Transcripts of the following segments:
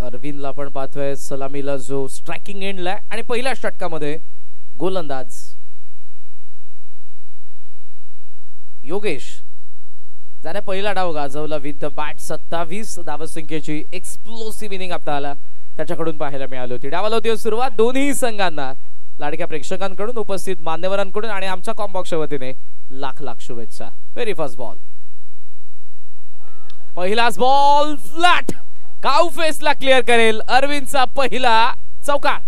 अरविंदला पण पाहतोय सलामीला जो स्ट्रायकिंग एंडला आणि पहिल्या षटकामध्ये गोलंदाज योगेश ज्याने पहिला डाव गाजवला विथ द बॅट 27 धावसंख्येची एक्सप्लोसिव्ह इनिंग आपल्याला त्याच्याकडून पाहायला मिळाली होती। डावाला होती सुरुवात दोन्ही संघांना लाडक्या प्रेक्षकांकडून उपस्थित मान्यवरांकडून आणि आमच्या कॉम्बॉक्सच्या वतीने लाख लाख शुभेच्छा। व्हेरी फर्स्ट बॉल पहिलाच बॉल फ्लॅट काउ फेसला क्लिअर करेल अरविंदचा पहिला चौकार।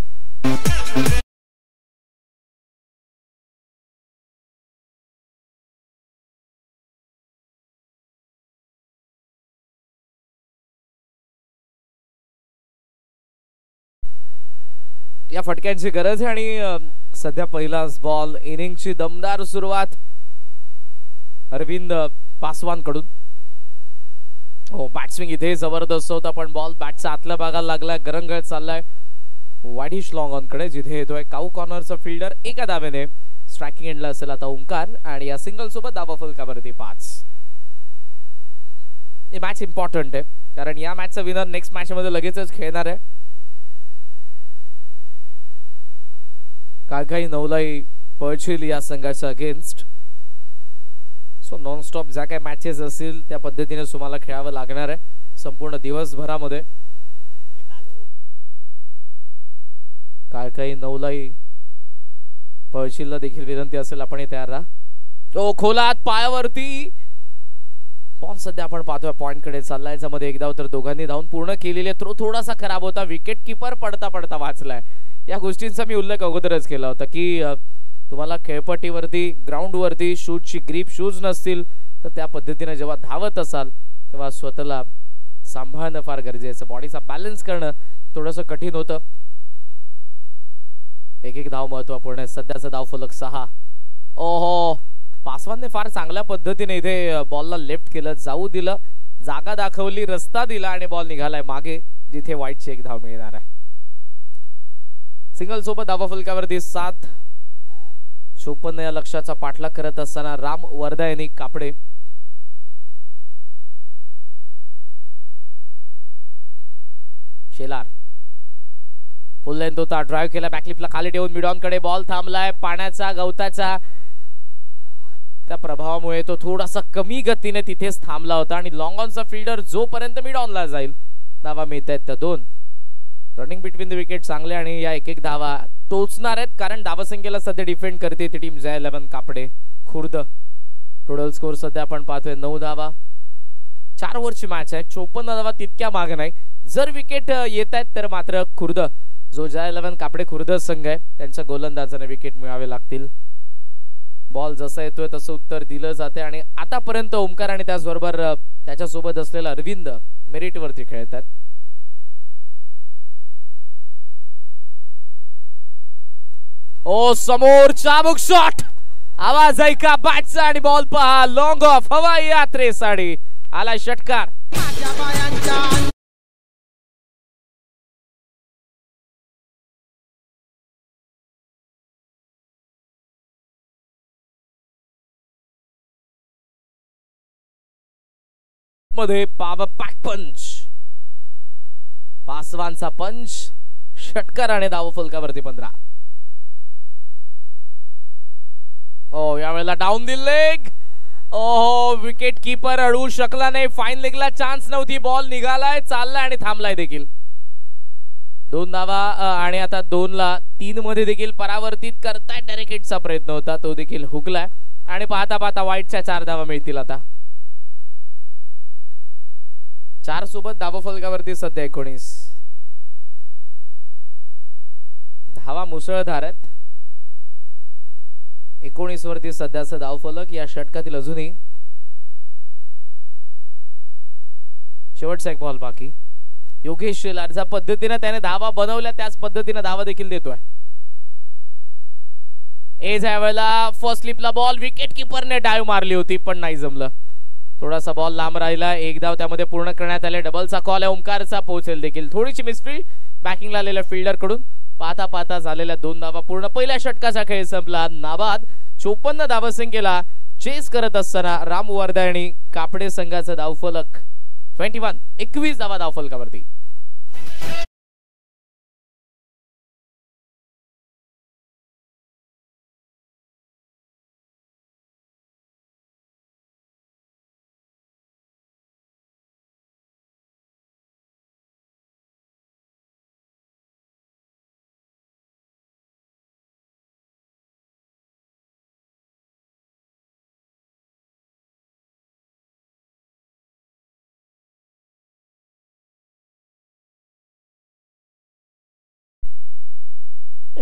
या फटक्यांची गरज आहे आणि सध्या पहिलाच बॉल इनिंगची दमदार सुरुवात अरविंद पासवान कडून। हो बॅट्सविंग इथे जबरदस्त होता पण बॉल बॅटचा आतल्या भागाला लागलाय गरंगळ चाललाय वाडिश लॉंग ऑन कडे जिथे येतोय काउ कॉर्नरचा फिल्डर एका धावेने स्ट्रायकिंग एंडला असेल आता ओंकार आणि या सिंगल सोबत धावा फलकावरती 5। हे मॅच इम्पॉर्टंट आहे कारण या मॅचचा विनर नेक्स्ट मॅच मध्ये लगेचच खेळणार आहे। काळखाई नवलाई पळशील या संघाच्या अगेन्स्ट सो नॉन स्टॉप ज्या काही मॅचेस असतील त्या पद्धतीने तुम्हाला खेळावं लागणार आहे संपूर्ण दिवसभरामध्ये। काळखाई नवलाई पळशीलला देखील विनंती असेल आपण तयार राहा। ओ खोलात पायावरती बॉल सध्या आपण पाहतोय पॉइंट कडे चाललाय ज्यामध्ये एक धाव तर दोघांनी धावून पूर्ण केलेले थ्रो थोडासा खराब होता विकेट कीपर पडता पडता वाचलाय। या गोष्टींचा मी उल्लेख अगोदरच केला होता की तुम्हाला खेळपट्टीवरती ग्राउंडवरती शूजची ग्रीप शूज नसतील तर त्या पद्धतीने जेव्हा धावत असाल तेव्हा स्वतःला सांभाळणं फार गरजेचं बॉडीचा बॅलन्स करणं थोडंसं कठीण होतं। एक एक धाव महत्त्वपूर्ण आहे सध्याचा धाव फलक 6। ओहो पासवानने फार चांगल्या पद्धतीने इथे बॉलला लेफ्ट केलं जाऊ दिलं जागा दाखवली रस्ता दिला आणि बॉल निघालाय मागे जिथे वाईटची एक धाव मिळणार आहे। सिंगल सोबत धावा फलकावरती 7 54 या लक्ष्याचा पाठलाग करत असताना राम वर्धा यांनी कापडे शेलार फुल लेंथ होता ड्राइव्ह केला बॅकलिपला खाली ठेवून मिड ऑन कडे बॉल थांबलाय पाण्याचा गवताचा त्या प्रभावामुळे तो थोडासा कमी गतीने तिथेच थांबला होता आणि लॉंग ऑनचा फिल्डर जोपर्यंत मिड ऑनला जाईल धावा मिळत आहेत त्या 2 रनिंग बिटवीन द विकेट चांगले आणि या एक एक धावा टोचणार आहेत कारण धावसंख्येला सध्या डिफेंड करते ती टीम जय 11 कापडे खुर्द। टोटल स्कोर सध्या आपण पाहतोय 9 धावा 4 ओव्हरची मॅच आहे 54 धावा तितक्या मागे नाही जर विकेट येत आहेत तर मात्र खुर्द जो जय 11 कापडे खुर्द संघ आहे त्यांच्या गोलंदाजाने विकेट मिळावे लागतील। बॉल जसं येतोय तसं उत्तर दिलं जाते आणि आतापर्यंत ओमकार आणि त्याचबरोबर त्याच्यासोबत असलेला अरविंद मेरिटवरती खेळतात। ओ समोर चाबुक शॉट आवाज ऐका बॅटचा आणि बॉल पहा लॉंग ऑफ हवाई यात्रेसाठी आला षटकार। मध्ये पावर पॅक पंच पासवानचा पंच षटकार आणि धाव फलकावरती 15। ओ यावेळेला डाऊन द लेग ओहो विकेट कीपर अडवू शकला नाही फाईन लेगला चान्स नव्हती बॉल निघालाय चाललाय आणि थांबलाय देखील 2 धावा आणि आता 2 ला 3 मध्ये देखील परावर्तित करताय डायरेक्ट हिटचा प्रयत्न होता तो देखील हुकलाय आणि पाहता पाहता वाईटच्या 4 धावा मिळतील आता 4 सोबत धावा फलकावरती सध्या 19 धावा मुसळधार आहेत 19 वरती सध्याचा धाव फलक या षटकातील अजूनही शेवटचा एक बॉल बाकी। योगेश शेलार ज्या पद्धतीने त्याने धावा बनवल्या त्याच पद्धतीने धावा देखील देतोय। एज यावेळेला फर्स्ट स्लिपला बॉल विकेट कीपरने डाइव मारली होती पण नाही जमलं थोडासा बॉल लांब राहिला एक धाव त्यामध्ये पूर्ण करण्यात आले डबलचा कॉल आहे ओमकारचा पोहोचेल देखील थोडीशी मिसफील्ड बॅकिंगला आलेल्या फिल्डर कडून पाहता पाहता झालेल्या 2 धावा पूर्ण पहिल्या षटकाचा खेळ संपला नाबाद 54 धावसंख्येला चेस करत असताना राम वर्धा आणि कापडे संघाचा धावफलक 21 धावा धावफलकावरती।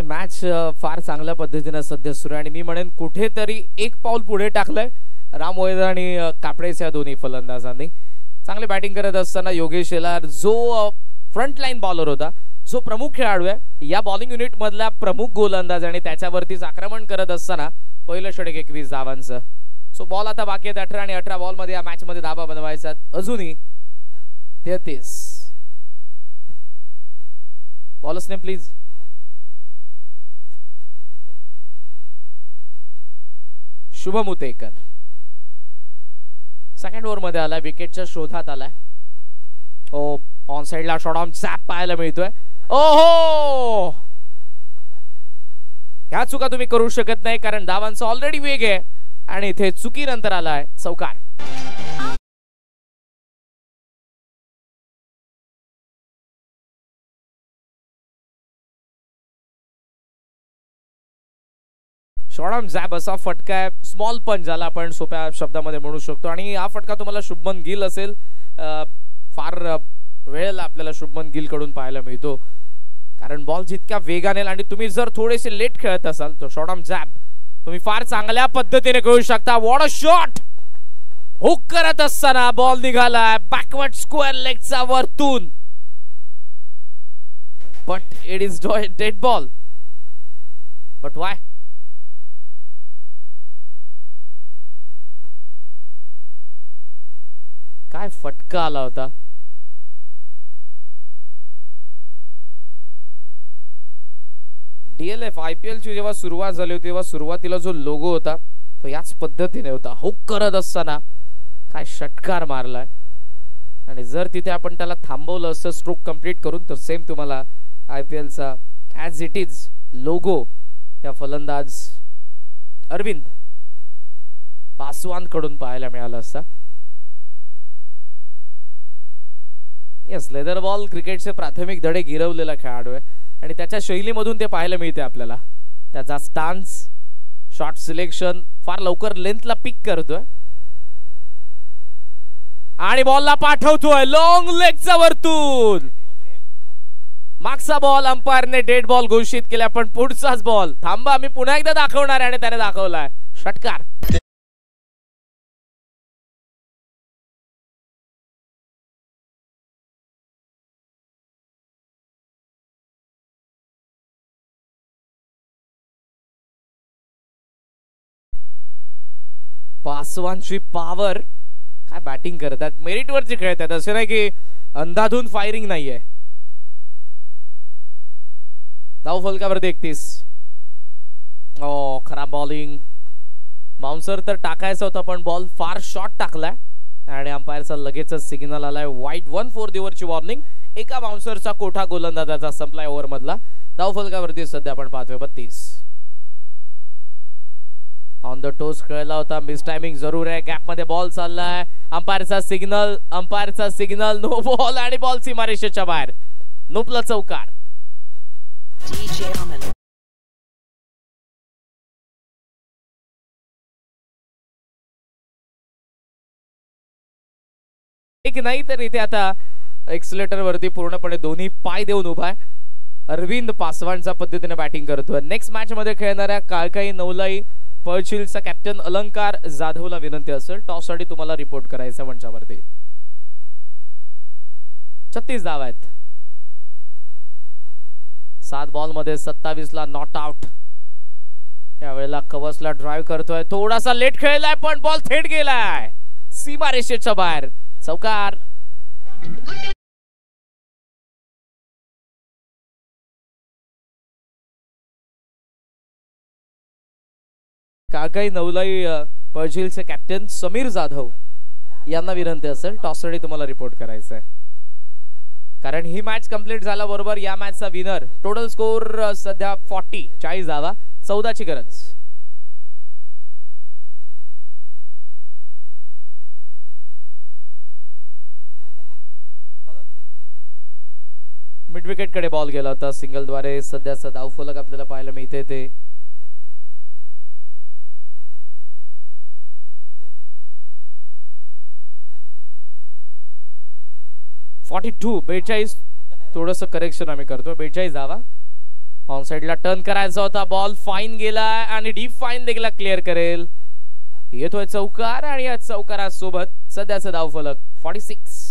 मॅच फार चांगल्या पद्धतीने सध्या सुरू आहे आणि मी म्हणेन कुठेतरी एक पाऊल पुढे टाकलंय राम वैद आणि कापडेच्या दोन्ही फलंदाजांनी. चांगली बॅटिंग करत असताना योगेश येलार जो फ्रंट लाईन बॉलर होता, जो प्रमुख खेळाडू आहे या बॉलिंग युनिट मधला प्रमुख गोलंदाज आणि त्याच्यावरतीच आक्रमण करत असताना पहिलं षटक 21 धावांचं. सो बॉल आता बाकी आहेत 18 आणि 18 बॉल मध्ये या मॅच मध्ये धावा बनवायचा अजूनही 33. Bowlers name please. Shubham Utekar second over मध्ये आलाय, विकेटच्या शोधात आलाय. ओ ऑन साइडला शॉट ऑन झॅप पाहायला मिळतोय. ओहो, ह्या चुका तुम्ही करू शकत नाही कारण धावांचा ऑलरेडी वेग आहे आणि इथे चुकीनंतर आलाय चौकार. शॉर्ट झॅब असा फटका आहे, स्मॉल पंच झाला आपण सोप्या शब्दामध्ये म्हणू शकतो. आणि हा फटका तुम्हाला शुभमन गिल असेल, फार वेळेला आपल्याला शुभमन गिल कडून पाहायला मिळतो कारण बॉल जितक्या वेगाने आणि तुम्ही जर थोडेसे लेट खेळत असाल तर शॉर्ट ऑन झॅब तुम्ही फार चांगल्या पद्धतीने खेळू शकता. व्हॉट अ शॉट, हुक करत असताना बॉल निघाला बॅकवर्ड स्क्वेअर लेगचा वरतून, but it is dead ball. But why? काय फटका आला होता. DLF IPL ची जेव्हा सुरुवात झाली होती तेव्हा सुरुवातीला जो लोगो होता तो याच पद्धतीने होता. हुक करत असताना काय षटकार मारलाय आणि जर तिथे आपण त्याला थांबवलं असं स्ट्रोक कंप्लीट करून तर सेम तुम्हाला IPL चा ॲज इट इज लोगो या फलंदाज अरविंद पासवान कडून पाहायला मिळाला असता. येस, लेदर बॉल क्रिकेटचे प्राथमिक धडे गिरवलेला खेळाडू आहे आणि त्याच्या शैलीमधून ते पाहायला मिळते आपल्याला. त्याचा स्टान्स, शॉट सिलेक्शन फार लवकर लेंथला पिक करतोय आणि बॉलला पाठवतोय लॉंग लेगचा वरतून. मागचा बॉल अंपायरने डेड बॉल घोषित केला पण पुढचाच बॉल थांबा मी पुन्हा एकदा दाखवणार आणि त्याने दाखवलाय षटकार. पासवानची पॉवर, काय बॅटिंग करतात, मेरिट वरची खेळतात, असे नाही की अंधाधुंद फायरिंग नाहीये. धाव फलकावरती 31. ओ खराब बॉलिंग, बाउन्सर तर टाकायचा होता पण बॉल फार शॉर्ट टाकलाय आणि अंपायरचा लगेचच सिग्नल आलाय वाईड. 1 4 ओव्हरची वॉर्निंग. एका बाउन्सरचा कोठा गोलंदाजाचा संपलाय ओव्हर मधला. धाव फलकावरती सध्या आपण पाहतोय 32. ऑन द टोस खेळला होता, मिस टायमिंग जरूर आहे. गॅप मध्ये बॉल चाललाय, अंपायरचा सिग्नल, नो बॉल आणि बॉल सीमारेषेच्या बाहेर. नुपला चौकार. एक नाही तर इथे आता एक्सिलेटर वरती पूर्णपणे दोन्ही पाय देऊन उभा आहे. अरविंद पासवानच्या पद्धतीने बॅटिंग करतोय. नेक्स्ट मॅच मध्ये खेळणाऱ्या काळकाई नवलाई पर्चिलचा कॅप्टन अलंकार जाधवला विनंती असेल टॉस साठी तुम्हाला रिपोर्ट करायचं मंचावरती. 36 धावा आहेत. 7 बॉल मध्ये 27 ला नॉट आउट. यावेळेला कवसला ड्राइव्ह करतोय, थोडासा लेट खेळलाय पण बॉल थेट गेलाय सीमारेषेच्या बाहेर. चौकार. काळकाई नवलाई पर्जिलचे कॅप्टन समीर जाधव यांना विनंती असेल टॉस साठी तुम्हाला रिपोर्ट करायचं आहे. कारण ही मॅच कंप्लीट झाल्याबरोबर या मॅचचा विनर. टोटल स्कोर सध्या 40 धावा, 14 ची गरज. मिड विकेट कडे बॉल गेला होता सिंगलद्वारे. सध्याचा धावफलक आपल्याला पाहायला मिळते ते 42. थोडंसं करेक्शन आम्ही करतो. 42 धावा. ऑन साइडला टर्न करायचा होता. बॉल फाईन गेला आणि डीप फाईन देखील क्लिअर करेल. येतोय चौकार आणि या चौकारासोबत सध्याचा धावफलक 46.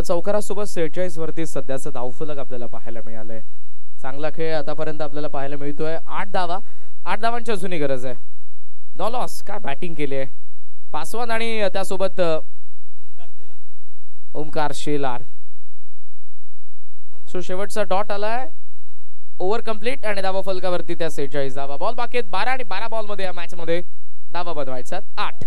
चौकारासोबत 46 वरती सध्याचं धावफलक आपल्याला पाहायला मिळालंय. चांगला खेळ आतापर्यंत आपल्याला पाहायला मिळतोय. 8 धावांची अजूनही गरज आहे. No loss. काय बॅटिंग केली आहे पासवान आणि त्यासोबत ओमकार शेलार. सो शेवटचा डॉट आलाय. ओव्हर कंप्लीट आणि धावा फलकावरती त्या 46 धावा. बॉल बाकी आहेत 12 आणि 12 बॉल मध्ये या मॅच मध्ये धावा बनवायचा 8.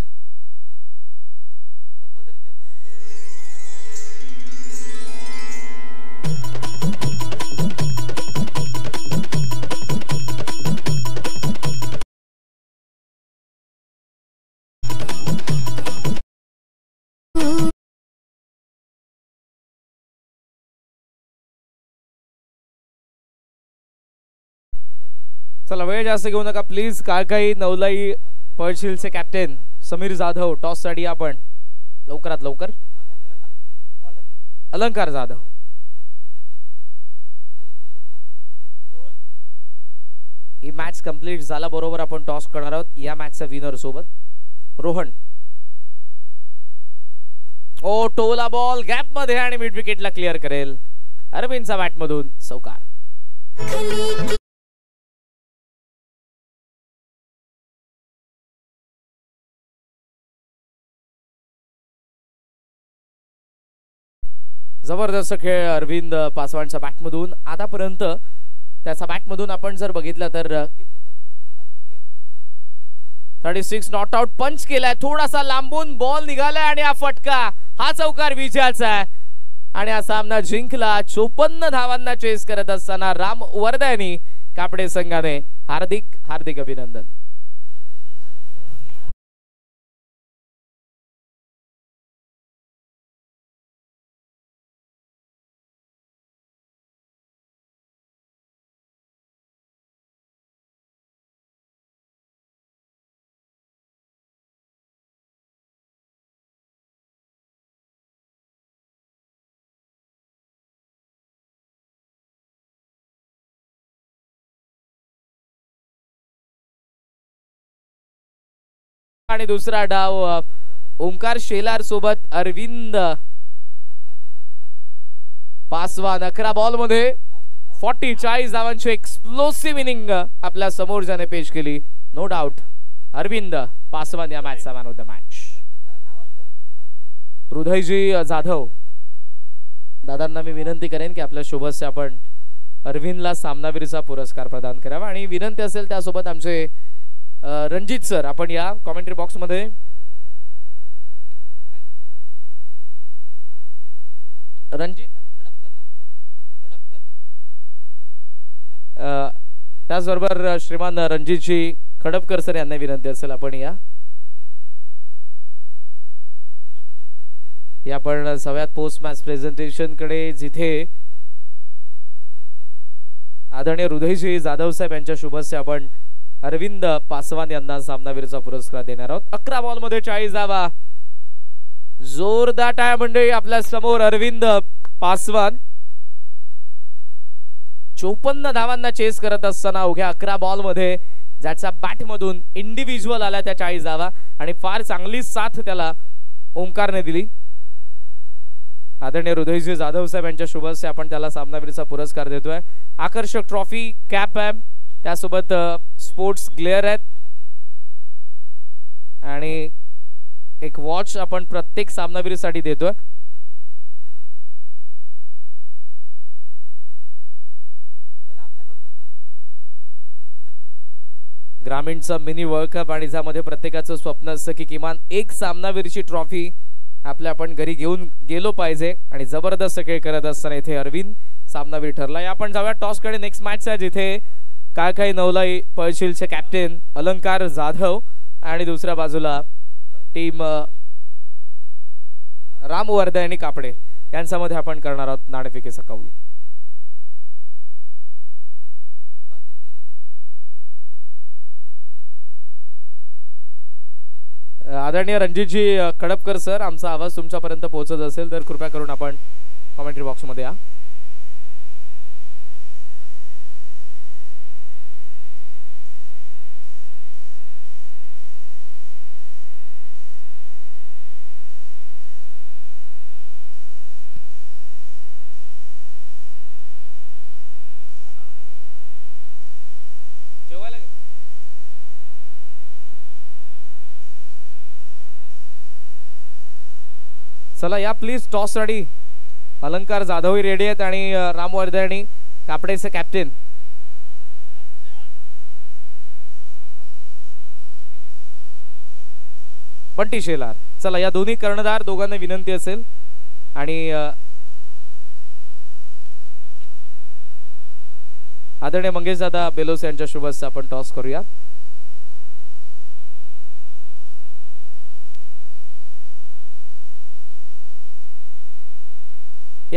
चला वेळ जास्त घेऊ नका प्लीज. काही नवलाई पळशीलचे कॅप्टन समीर जाधव टॉस साठी आपण लवकरात लवकर. अलंकार जाधव. ही मॅच कंप्लीट झाल्याबरोबर आपण टॉस करणार आहोत या मॅचचा विनर सोबत रोहन. ओ टोला बॉल गॅप मध्ये आणि मिड विकेटला क्लिअर करेल. अरविंदचा बॅट मधून चौकार. जबरदस्त खेळ अरविंद पासवानच्या बॅटमधून. आतापर्यंत त्याचा बॅटमधून आपण जर बघितलं तर 36 नॉट आउट पंच केलाय. थोडासा लांबून बॉल निघालाय आणि हा फटका, हा चौकार विजयाचा आहे आणि हा सामना जिंकला. 54 धावांना चेस करत असताना राम वर्दयानी कापडे संघाने हार्दिक हार्दिक अभिनंदन. आणि दुसरा डाव ओमकार शेलार सोबत अरविंद पासवान. 11 बॉल मध्ये 40 धावांची एक्सप्लोसिव्ह इनिंग आपल्या समोर ज्याने पेश केली. नो डाऊट अरविंद पासवान या मॅचचा मॅन ऑफ द मॅच. हृदयजी जाधव दादांना मी विनंती करेन की आपल्या शुभस्य आपण अरविंदला सामनावीरचा पुरस्कार प्रदान करावा आणि विनंती असेल त्यासोबत आमचे रणजित सर आपण या कॉमेंट्री बॉक्स मध्ये रणजित त्याचबरोबर श्रीमान रणजितजी खडपकर सर यांना विनंती असेल आपण या आपण सगळ्यात पोस्ट मॅच प्रेझेंटेशन कडे जिथे आदरणीय हृदयजी जाधव साहेब यांच्या शुभस्य आपण अरविंद पासवान यांना सामनावीरचा पुरस्कार देणार आहोत. 11 बॉल मध्ये 40 धावा. जोरदार टाळ्या मंडळी आपल्या समोर अरविंद पासवान 54 धावांना चेस करत असताना अवघ्या 11 बॉल मध्ये ज्याच्या बॅट मधून इंडिव्हिज्युअल आला त्या 40 धावा आणि फार चांगली साथ त्याला ओमकारने दिली. आदरणीय हृदयजी जाधव साहेब यांच्या शुभस्य आपण त्याला सामनावीरचा पुरस्कार देतोय. आकर्षक ट्रॉफी कॅप आहे त्यासोबत स्पोर्ट्स ग्लेअर आहेत आणि एक वॉच आपण प्रत्येक सामनावीरसाठी देतोय. ग्रामीणचा मिनी वर्ल्ड कप आणि ज्यामध्ये प्रत्येकाचं स्वप्न असतं की किमान एक सामनावीरची ट्रॉफी आपल्या आपण घरी घेऊन गेलो पाहिजे आणि जबरदस्त खेळ करत असताना इथे अरविंद सामनावीर ठरला. या आपण जाऊया टॉसकडे. नेक्स्ट मॅच आहे जिथे काळकाई नवलाई पळशीलचे कॅप्टन अलंकार जाधव आणि दुसऱ्या बाजूला टीम राम वर्धे आणि कापडे यांच्यामध्ये आपण करणार आहोत नाणेफेकीचा कौल. आदरणीय रणजितजी कडपकर सर, आमचा आवाज तुमच्यापर्यंत पोहोचत असेल तर कृपया करून आपण कमेंट्री बॉक्समध्ये या. चला या प्लीज टॉस रेडी. अलंकार जाधवही रेडी आहेत आणि राम वर्धे आणि कापडेचे कॅप्टन. बंटी शेलार. चला या दोन्ही कर्णधार दोघांना विनंती असेल आणि आदरणीय मंगेश दादा बेलोस यांच्या शुभ हस्ते आपण टॉस करूया.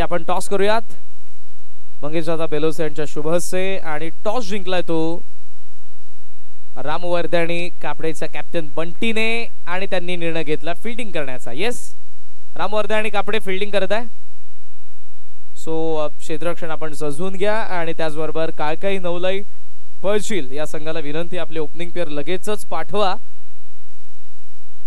आपण टॉस करूयात मंगेश दादा बेलोस यांच्या शुभ हस्ते आणि टॉस जिंकलाय तो राम वर्धे आणि कापडेचा कॅप्टन बंटीने आणि त्यांनी निर्णय घेतला फिल्डिंग करण्याचा. येस, राम वर्धे आणि कापडे फिल्डिंग करत आहे. सो क्षेत्ररक्षण आपण सजवून घ्या आणि त्याचबरोबर काळकाई नवलाई पळशील या संघाला विनंती आपले ओपनिंग पेअर लगेचच पाठवा.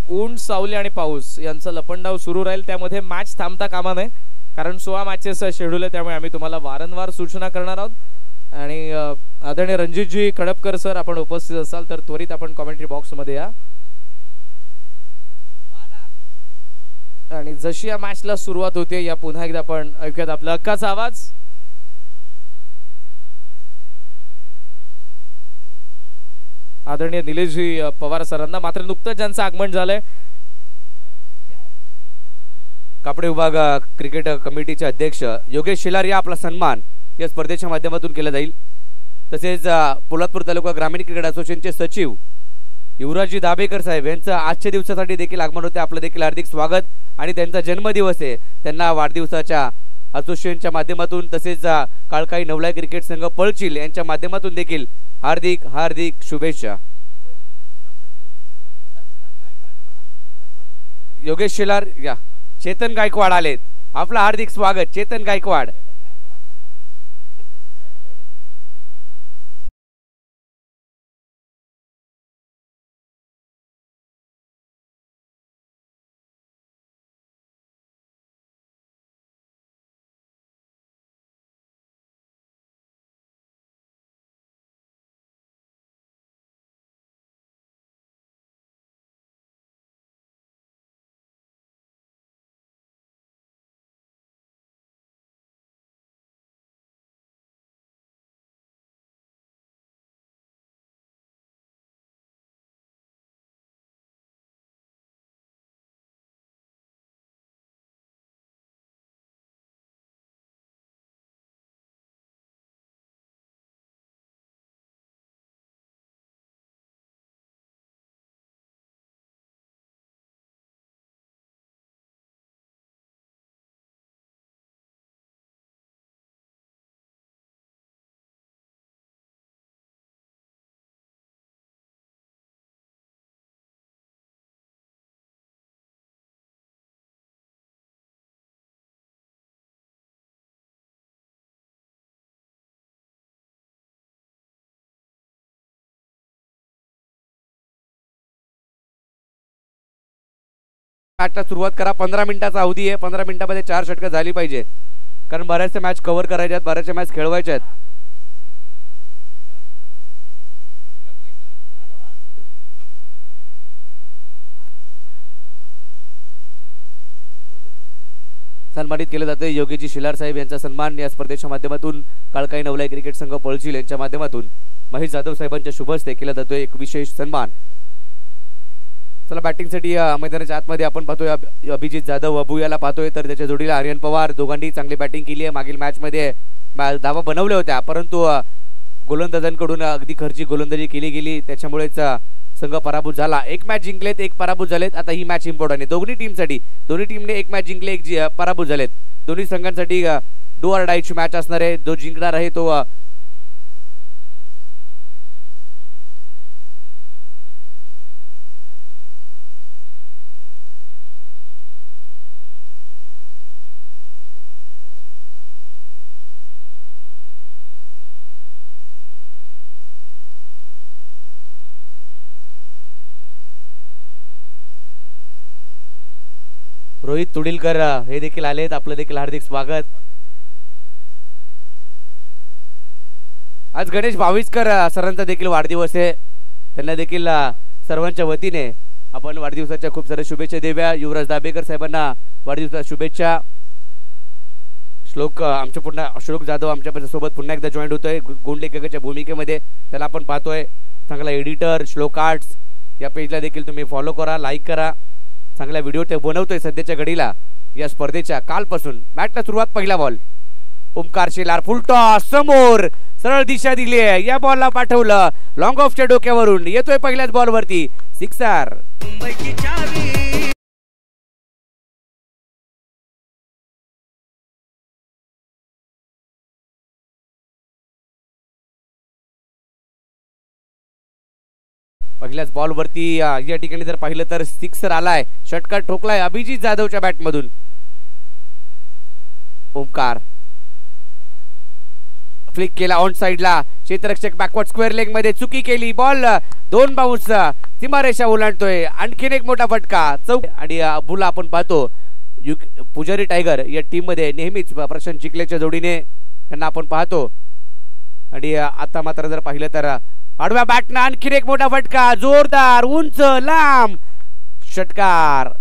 ऊन सावली आणि पाऊस यांचा लपंडाव सुरू राहील, त्यामध्ये मॅच थांबता कामा नये कारण 16 मॅचेस शेड्यूल आहे, त्यामुळे आम्ही तुम्हाला वारंवार सूचना करणार आहोत. आणि आदरणीय रणजितजी कडपकर सर आपण उपस्थित असाल तर त्वरित आपण कमेंट्री बॉक्स मध्ये या. आणि जशी या मॅचला सुरुवात होते या पुन्हा एकदा आपण ऐकूयात आपला हक्काचा आवाज. आदरणीय निलेशजी पवार सरांना मात्र नुकतंच ज्यांचं आगमन झालंय कापडे विभाग क्रिकेट कमिटीचे अध्यक्ष योगेश शेलार या आपला सन्मान या स्पर्धेच्या माध्यमातून केला जाईल. तसेच पोलादपूर तालुका ग्रामीण क्रिकेट असोसिएशनचे सचिव युवराजजी दाभेकर साहेब यांचं आजच्या दिवसासाठी देखील आगमन होते. आपलं देखील हार्दिक स्वागत. आणि त्यांचा जन्मदिवस आहे, त्यांना वाढदिवसाच्या असोसिएशनच्या माध्यमातून तसेच काळकाई नवलाई क्रिकेट संघ पळशील यांच्या माध्यमातून देखील हार्दिक हार्दिक शुभेच्छा. योगेश शेलार या. चेतन गायकवाड आलेत, आपलं हार्दिक स्वागत चेतन गायकवाड. मॅचला सुरुवात करा. 15 मिनिटाचा अवधी आहे. 15 मिनिटांमध्ये 4 षटकं झाली पाहिजे कारण बऱ्याचशा मॅच कव्हर करायच्या आहेत, बऱ्याचशा मॅच खेळवायच्या आहेत. सन्मानित केले जाते योगीजी शेलार साहेब यांचा सन्मान या स्पर्धेच्या माध्यमातून काळकाई नवलाई क्रिकेट संघ पळशील यांच्या माध्यमातून महेश जाधव साहेबांच्या शुभ हस्ते केला जातोय एक विशेष सन्मान. चला बॅटिंगसाठी मैदानाच्या आतमध्ये आपण पाहतोय अभिजित जाधव अबुयाला पाहतोय, तर त्याच्या जोडीला आर्यन पवार. दोघांनी चांगली बॅटिंग केली आहे. मागील मॅच मध्ये धावा बनवल्या होत्या, परंतु गोलंदाजांकडून अगदी खर्ची गोलंदाजी केली गेली, त्याच्यामुळेच संघ पराभूत झाला. एक मॅच जिंकलेत, एक पराभूत झालेत. आता ही मॅच इम्पॉर्टंट आहे दोन्ही टीमसाठी. दोन्ही टीमने एक मॅच जिंकले, एक पराभूत झालेत. दोन्ही संघांसाठी डू ऑर डायची मॅच असणार आहे. जो जिंकणार आहे तो रोहित तुडीलकर हे देखील आलेत. आपलं देखील हार्दिक स्वागत. आज गणेश भाविस्कर सरांचा देखील वाढदिवस आहे. त्यांना देखील सर्वांच्या वतीने आपण वाढदिवसाच्या खूप साऱ्या शुभेच्छा देऊया. युवराज दाभेकर साहेबांना वाढदिवसाच्या शुभेच्छा. श्लोक जाधव आमच्या सोबत पुन्हा एकदा जॉईन होतोय गोंडलेखकाच्या भूमिकेमध्ये. त्याला आपण पाहतोय. चांगला एडिटर श्लोक आर्ट्स या पेजला देखील तुम्ही फॉलो करा, लाईक करा. चांगला व्हिडिओ ते बनवतोय सध्याच्या घडीला. या स्पर्धेच्या कालपासून मॅचला सुरुवात पहिला बॉल ओमकार शेलार फुल टॉस समोर सरळ दिशा दिली आहे. या बॉलला पाठवलं लॉंग ऑफच्या डोक्यावरून. येतोय पहिल्याच बॉलवरती सिक्सर. पहिल्याच बॉलवरती या ठिकाणी जर पाहिलं तर सिक्सर आलाय. षटकार ठोकलाय अभिजित जाधवच्या बॅटमधून. ओमकार फ्लिक केला ऑन साइडला. क्षेत्ररक्षक बॅकवर्ड स्क्वेअर लेग मध्ये चुकी केली. बॉल दोन बाउन्स सीमारेषा ओलांडतोय. आणखीन एक मोठा फटका चौक. आणि अबुला आपण पाहतो पुजारी टायगर या टीम मध्ये नेहमीच प्रशांत चिखलेच्या जोडीने त्यांना आपण पाहतो. आणि आता मात्र जर पाहिलं तर आडव्या बॅटनं आणखीन एक मोठा फटका. जोरदार उंच लांब षटकार.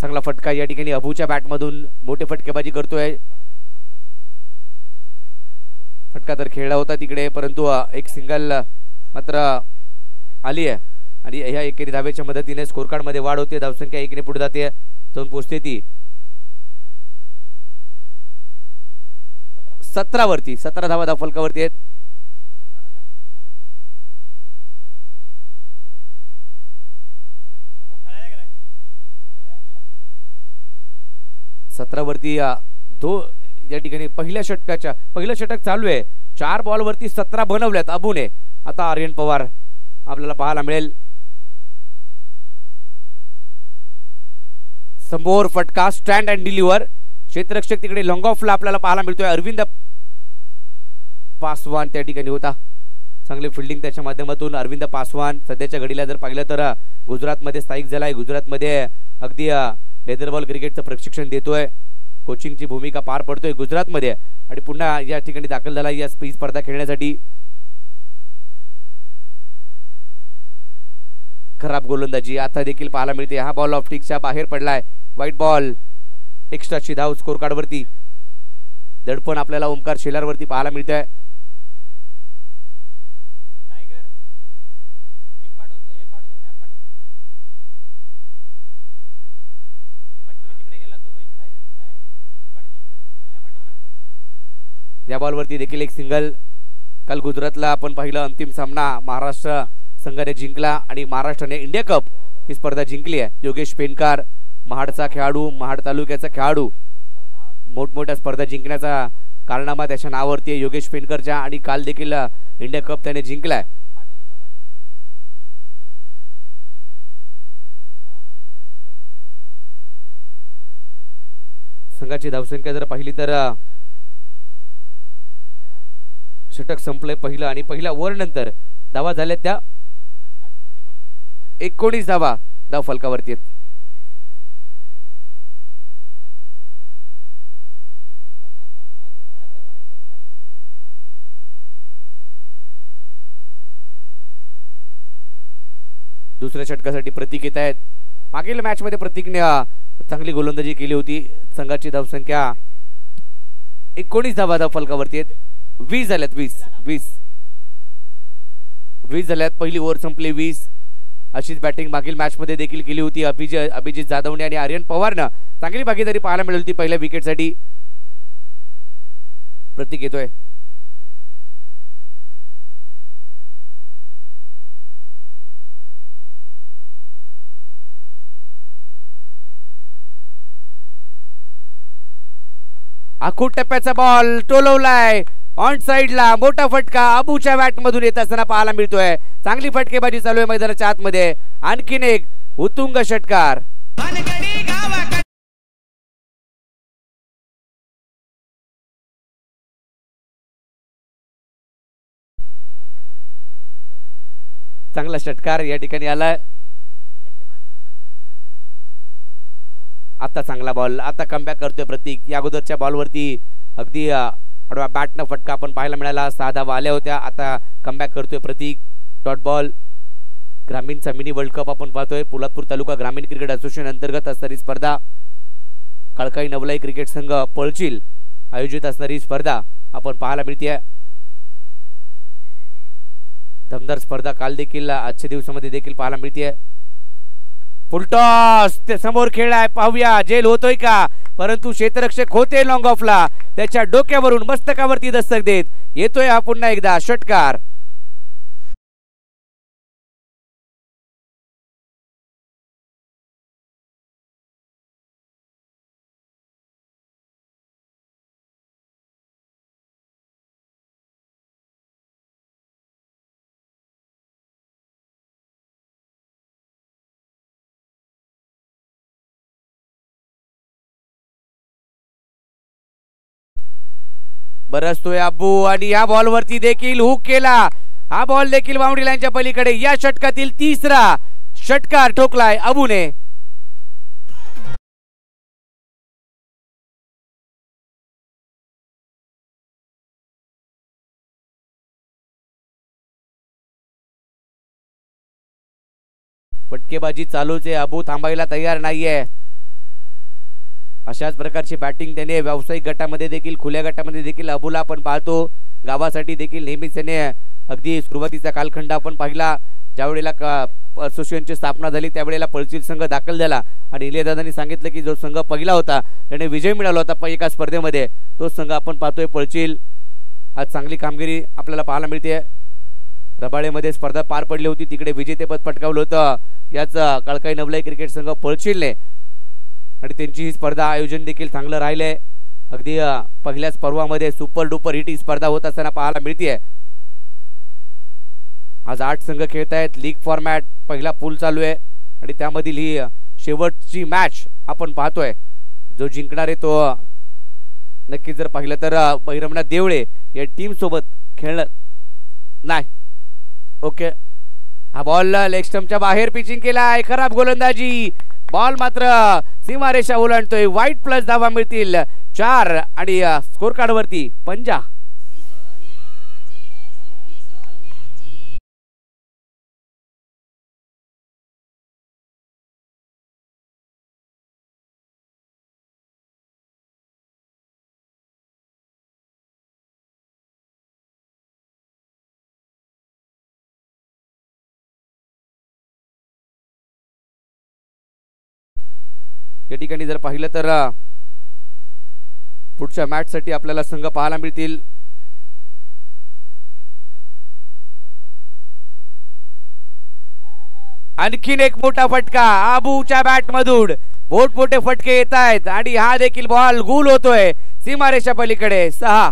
चांगला फटका या ठिकाणी अबूच्या बॅटमधून. मोठे फटकेबाजी करतोय. फटका तर खेळला होता तिकडे, परंतु एक सिंगल मात्र आली आहे. आणि ह्या एकेरी धावेच्या मदतीने स्कोर कार्ड मध्ये वाढ होते. धावसंख्या 1 ने पुढे जाते, जाऊन पोहोचते ती 17 वरती. 17 धावा धावफलकावरती आहेत. वरती या ठिकाणी पहिलं षटक चालू आहे. 4 बॉलवरती 17 बनवल्यात अबूने. आता आर्यन पवार आपल्याला पाहायला मिळेल. समोर फटका स्टँड अँड डिलिव्हर. क्षेत्ररक्षक तिकडे लॉंग ऑफला आपल्याला पाहायला मिळतोय. अरविंद पासवान त्या ठिकाणी होता. चांगली फिल्डिंग त्याच्या माध्यमातून अरविंद पासवान सध्याच्या घडीला जर पाहिलं तर गुजरातमध्ये स्थायिक झालाय. गुजरातमध्ये अगदी लेदर बॉल क्रिकेटचं प्रशिक्षण देतोय. कोचिंगची भूमिका पार पडतोय गुजरातमध्ये. आणि पुन्हा या ठिकाणी दाखल झाला या स्पर्धा खेळण्यासाठी. खराब गोलंदाजी आता देखील पाहायला मिळते. हा बॉल ऑफ स्टिकच्या बाहेर पडलाय. White ball. एक्स्ट्राची धाव स्कोर कार्ड वरती. दडपण आपल्याला ओमकार शेलार वरती पाहायला मिळतंय. या बॉलवरती देखील एक सिंगल. काल गुजरातला आपण पाहिलं अंतिम सामना महाराष्ट्र संघाने जिंकला आणि महाराष्ट्राने इंडिया कप ही स्पर्धा जिंकली आहे. योगेश पेनकार महाडचा खेळाडू, महाड तालुक्याचा खेळाडू, मोठमोठ्या स्पर्धा जिंकण्याचा कारनामा त्याच्या नावावरती आहे योगेश पेनकरच्या. आणि काल देखील इंडिया कप त्याने जिंकलाय. संघाची धावसंख्या जर पाहिली तर षटक संपले पहिलं आणि पहिल्या ओव्हर नंतर धावा झाल्यात त्या 19 धावा धाव फलकावरती आहेत. दुसऱ्या षटकासाठी प्रतीक येत आहेत. मागील मॅच मध्ये प्रतीकने चांगली गोलंदाजी केली होती. संघाची धावसंख्या 19 धावा धाव फलकावरती आहेत. 20 झाल्यात 20 झाल्यात. पहिली ओव्हर संपली 20. अशीच बॅटिंग मागील मॅच मध्ये देखील केली होती अभिजित जाधवने आणि आर्यन पवारनं चांगली भागीदारी पाहायला मिळाली होती पहिल्या विकेटसाठी. प्रतीक येतोय. आखूट टप्प्याचा बॉल टोलवलाय ऑन साइडला. मोठा फटका अबूच्या बॅट मधून येत असताना पाहायला मिळतोय. चांगली फटकेबाजी चालू आहे मैदानाच्या आतमध्ये. आणखीन एक उत्तुंग षटकार. चांगला षटकार या ठिकाणी आलाय. आता चांगला बॉल. आता कमबॅक करतोय प्रतीक. या अगोदरच्या बॉलवरती अगदी आडवा बॅटनं फटका आपण पाहायला मिळाला. 6 धावा आल्या होत्या. आता कमबॅक करतोय प्रतीक. Dot ball. ग्रामीणचा मिनी वर्ल्ड कप आपण पाहतोय. पोलादपूर तालुका ग्रामीण क्रिकेट असोसिएशन अंतर्गत असणारी स्पर्धा. कळकाई नवलाई क्रिकेट संघ पळचील आयोजित असणारी स्पर्धा आपण पाहायला मिळते. दमदार स्पर्धा काल देखील आजच्या दिवसामध्ये देखील पाहायला मिळते. फुलटॉस ते समोर खेळलाय. पाहूया जेल होतोय का. परंतु क्षेत्ररक्षक होते लॉंग ऑफला. त्याच्या डोक्यावरून मस्तकावरती दस्तक देत येतोय हा पुन्हा एकदा षटकार. बरसतोय अब्बू आणि या बॉल वरती देखील हुक केला. हा बॉल देखील बाउंड्री लाईनच्या पलीकडे. या षटकातील तिसरा षटकार ठोकलाय अबूने. फटकेबाजी चालूच आहे. अबू थांबायला तयार नाहीये. अशाच प्रकारची बॅटिंग त्याने व्यावसायिक गटामध्ये देखील खुल्या गटामध्ये देखील अबूला आपण पाहतो. गावासाठी देखील नेहमीच त्याने अगदी सुरुवातीचा कालखंड आपण पाहिला. ज्यावेळेला असोसिएशनची स्थापना झाली त्यावेळेला पळचील संघ दाखल झाला आणि इलेदादांनी सांगितलं की जो संघ पहिला होता त्याने विजय मिळाला होता एका स्पर्धेमध्ये, तो संघ आपण पाहतोय पळचील. आज चांगली कामगिरी आपल्याला पाहायला मिळते. रबाळेमध्ये स्पर्धा पार पडली होती, तिकडे विजेतेपद पटकावलं होतं याच कळकाई नवलाई क्रिकेट संघ पळचीलने आणि त्यांची ही स्पर्धा आयोजन देखील चांगलं राहिले. अगदी पहिल्याच पर्वामध्ये सुपर डुपर हिट ही स्पर्धा होत असताना पाहायला मिळते. आज 8 संघ खेळत आहेत. लीग फॉर्मॅट पहिला पूल चालू आहे आणि त्यामधील ही शेवटची मॅच आपण पाहतोय. जो जिंकणार आहे तो नक्की जर पाहिलं तर बहिरमनाथ देवळे या टीम सोबत खेळणार नाही. ओके, हा बॉल लेग स्टंपच्या बाहेर पिचिंग केलाय. खराब गोलंदाजी. बॉल मात्र सीमारेषा ओलांडतोय. वाईट प्लस धावा मिळतील 4 आणि स्कोर कार्ड वरती 50. या ठिकाणी जर पाहिलं तर पुढच्या मॅच साठी आपल्याला संघ पाहायला मिळतील. आणखीन एक मोठा फटका आबूच्या बॅट मधून. मोठमोठे फटके येत आहेत आणि हा देखील बॉल गुल होतोय सीमारेषा पलीकडे. 6.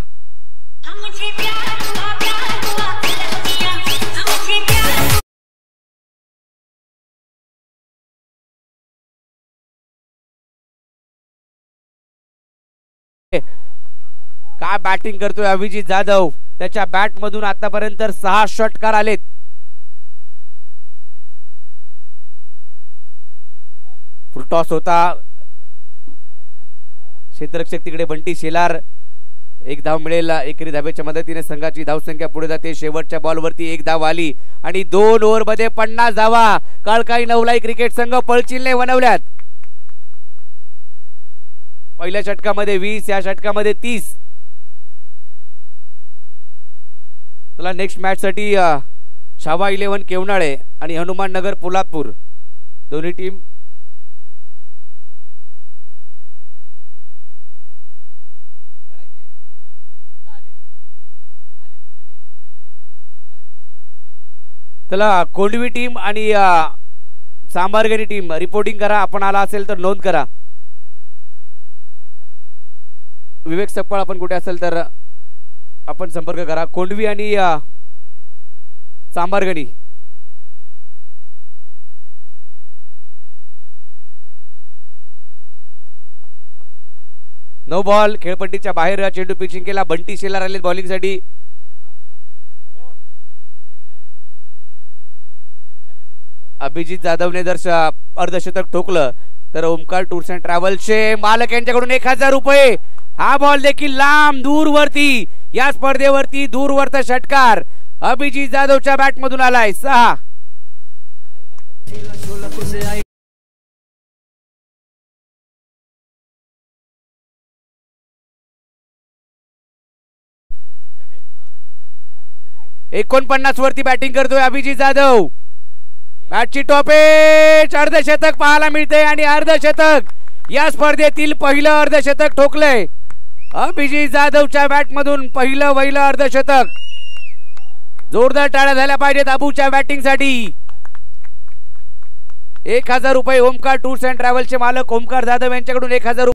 काय बॅटिंग करतोय अभिजित जाधव. त्याच्या बॅट मधून आतापर्यंत 6 षटकार आलेत. फुल टॉस होता. क्षेत्ररक्षक तिकडे बंटी शेलार. एक धाव मिळेल. एकेरी धावेच्या मदतीने संघाची धावसंख्या पुढे जाते. शेवटच्या बॉलवरती एक धाव आली आणि 2 ओव्हरमध्ये 50 धावा काळकाई नवलाई क्रिकेट संघ पळचिलने बनवल्यात. पहिल्या षटकामध्ये 20, या षटकामध्ये 30. चला नेक्स्ट मॅच साठी शावा 11 केवनाळे आणि हनुमान नगर पोलादपूर दोन्ही टीम चला. कोंडवी टीम आणि सांबारगणी टीम रिपोर्टिंग करा. आपण आला असेल तर नोंद करा. विवेक सकपाळ आपण कुठे असेल तर आपण संपर्क करा. कोंडवी आणि सांबारगणी. No ball. खेळपट्टीच्या बाहेर चेंडू पिचिंग केला. बंटी शेलार आले बॉलिंग साठी. अभिजित जाधवने जर अर्धशतक ठोकलं तर ओमकार टूर्स अँड ट्रॅव्हल्सचे मालक यांच्याकडून 1000 रुपये. हा बॉल देखील लांब दूरवरती. या स्पर्धेवरती दूरवरचा षटकार अभिजित जाधवच्या बॅट मधून आलाय. 6. $49 वरती बॅटिंग करतोय अभिजित जाधव. मॅचची टॉपेच. अर्धशतक पाहायला मिळते आणि अर्धशतक या स्पर्धेतील पहिलं अर्धशतक ठोकलंय अभिजित जाधवच्या बॅट मधून. पहिलं वहिलं अर्धशतक. जोरदार टाळ्या झाल्या पाहिजेत अबूच्या बॅटिंग साठी. 1000 रुपये ओमकार टूर्स अँड ट्रॅव्हल्सचे मालक ओमकार जाधव यांच्याकडून 1000 रुपये.